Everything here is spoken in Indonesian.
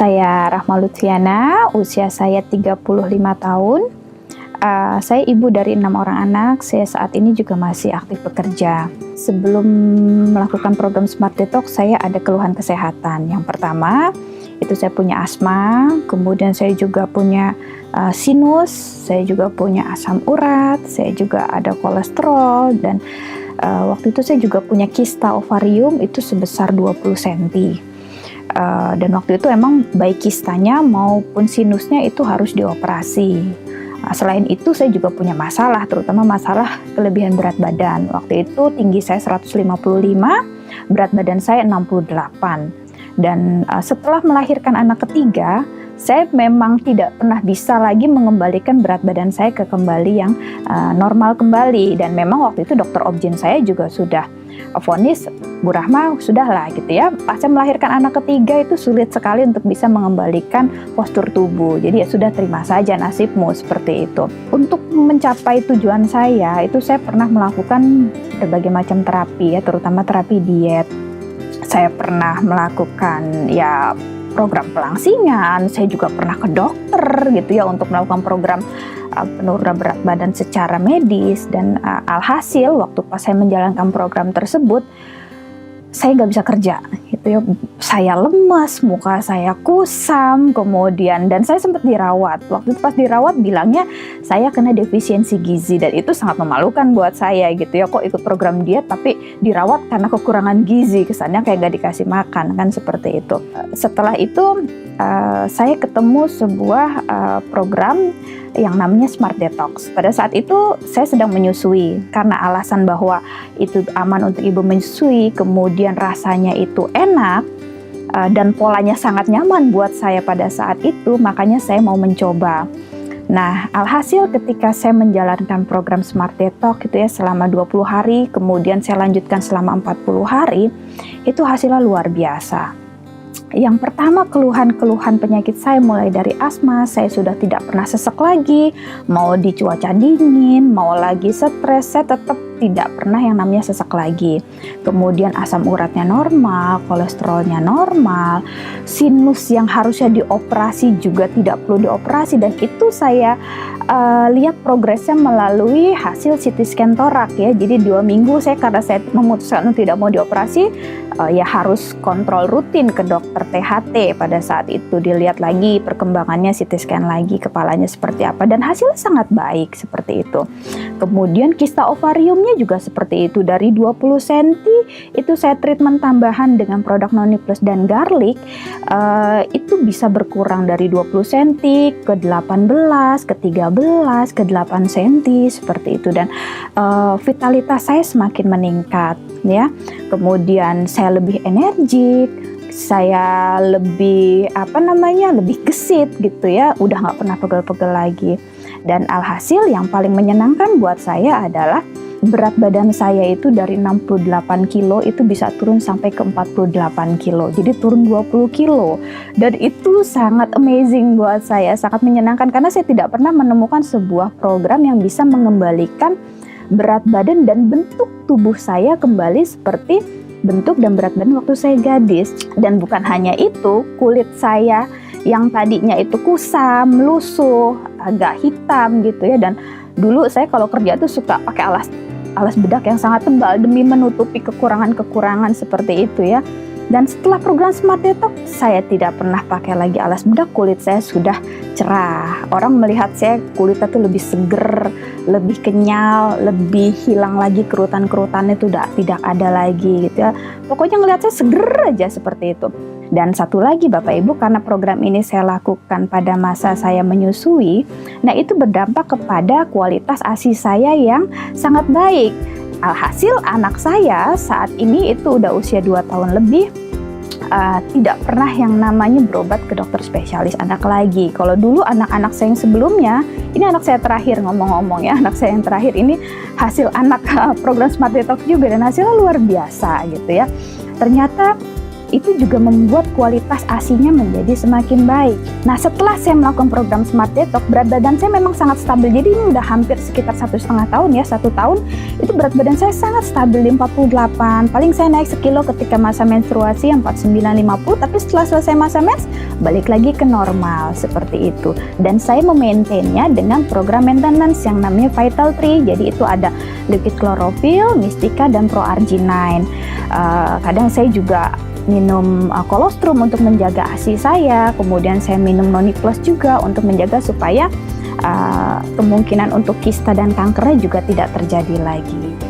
Saya Rahma Lutfiana, usia saya 35 tahun. Saya ibu dari 6 orang anak. Saya saat ini juga masih aktif bekerja. Sebelum melakukan program Smart Detox, saya ada keluhan kesehatan. Yang pertama, itu saya punya asma, kemudian saya juga punya sinus, saya juga punya asam urat, saya juga ada kolesterol, dan waktu itu saya juga punya kista ovarium itu sebesar 20 cm. Dan waktu itu emang baik kistanya maupun sinusnya itu harus dioperasi. Selain itu saya juga punya masalah, terutama masalah kelebihan berat badan. Waktu itu tinggi saya 155, berat badan saya 68. Dan setelah melahirkan anak ketiga, saya memang tidak pernah bisa lagi mengembalikan berat badan saya ke kembali yang normal kembali. Dan memang waktu itu dokter obgyn saya juga sudah vonis, Bu Rahma, sudahlah gitu ya. Pasca melahirkan anak ketiga itu sulit sekali untuk bisa mengembalikan postur tubuh. Jadi ya sudah, terima saja nasibmu, seperti itu. Untuk mencapai tujuan saya, itu saya pernah melakukan berbagai macam terapi ya, terutama terapi diet. Saya pernah melakukan ya program pelangsingan, saya juga pernah ke dokter gitu ya untuk melakukan program penurunan berat badan secara medis. Dan alhasil waktu pas saya menjalankan program tersebut, saya nggak bisa kerja gitu ya. Saya lemas, muka saya kusam, kemudian dan saya sempat dirawat. Waktu itu pas dirawat bilangnya saya kena defisiensi gizi, dan itu sangat memalukan buat saya gitu ya. Kok ikut program diet tapi dirawat karena kekurangan gizi, kesannya kayak nggak dikasih makan kan, seperti itu. Setelah itu saya ketemu sebuah program yang namanya Smart Detox. Pada saat itu saya sedang menyusui, karena alasan bahwa itu aman untuk ibu menyusui, kemudian rasanya itu enak, dan polanya sangat nyaman buat saya pada saat itu, makanya saya mau mencoba. Nah, alhasil ketika saya menjalankan program Smart Detox itu ya selama 20 hari, kemudian saya lanjutkan selama 40 hari, itu hasilnya luar biasa. Yang pertama, keluhan-keluhan penyakit saya mulai dari asma, saya sudah tidak pernah sesek lagi, mau di cuaca dingin, mau lagi stres, saya tetap tidak pernah yang namanya sesek lagi. Kemudian asam uratnya normal, kolesterolnya normal, sinus yang harusnya dioperasi juga tidak perlu dioperasi, dan itu saya lihat progresnya melalui hasil CT scan torak ya. Jadi 2 minggu saya, karena saya memutuskan untuk tidak mau dioperasi, ya harus kontrol rutin ke dokter THT. Pada saat itu dilihat lagi perkembangannya, CT scan lagi kepalanya seperti apa, dan hasilnya sangat baik seperti itu. Kemudian kista ovariumnya juga seperti itu, dari 20 cm itu saya treatment tambahan dengan produk Noni Plus dan garlic, itu bisa berkurang dari 20 cm ke 18, ke 13, ke 8 cm seperti itu. Dan vitalitas saya semakin meningkat ya. Kemudian saya lebih energik, saya lebih lebih gesit gitu ya, udah nggak pernah pegel-pegel lagi. Dan alhasil yang paling menyenangkan buat saya adalah berat badan saya itu dari 68 kilo itu bisa turun sampai ke 48 kilo. Jadi turun 20 kilo. Dan itu sangat amazing buat saya, sangat menyenangkan, karena saya tidak pernah menemukan sebuah program yang bisa mengembalikan berat badan dan bentuk tubuh saya kembali seperti bentuk dan berat badan waktu saya gadis. Dan bukan hanya itu, kulit saya yang tadinya itu kusam, lusuh, agak hitam gitu ya. Dan dulu saya kalau kerja tuh suka pakai alas bedak yang sangat tebal demi menutupi kekurangan-kekurangan seperti itu ya. Dan setelah program Smart Detox, saya tidak pernah pakai lagi alas bedak, kulit saya sudah cerah. Orang melihat saya kulitnya tuh lebih seger, lebih kenyal, lebih hilang lagi kerutan-kerutannya itu tidak ada lagi gitu ya. Pokoknya ngelihat saya seger aja seperti itu. Dan satu lagi Bapak Ibu, karena program ini saya lakukan pada masa saya menyusui, nah itu berdampak kepada kualitas ASI saya yang sangat baik. Alhasil anak saya saat ini itu udah usia 2 tahun lebih, tidak pernah yang namanya berobat ke dokter spesialis anak lagi. Kalau dulu anak-anak saya yang sebelumnya, ini anak saya terakhir ngomong-ngomong ya, anak saya yang terakhir ini hasil anak program Smart Detox juga, dan hasilnya luar biasa gitu ya. Ternyata itu juga membuat kualitas ASI-nya menjadi semakin baik. Nah, setelah saya melakukan program Smart Detox, berat badan saya memang sangat stabil. Jadi ini udah hampir sekitar 1,5 tahun ya, 1 tahun itu berat badan saya sangat stabil di 48. Paling saya naik sekilo ketika masa menstruasi yang 49-50, tapi setelah selesai masa mens balik lagi ke normal seperti itu. Dan saya memaintainnya dengan program maintenance yang namanya Vital Tree. Jadi itu ada liquid chlorophyll, Mystica, dan Pro-Arginine. Kadang saya juga minum kolostrum untuk menjaga ASI saya, kemudian saya minum Noni Plus juga untuk menjaga supaya kemungkinan untuk kista dan kankernya juga tidak terjadi lagi.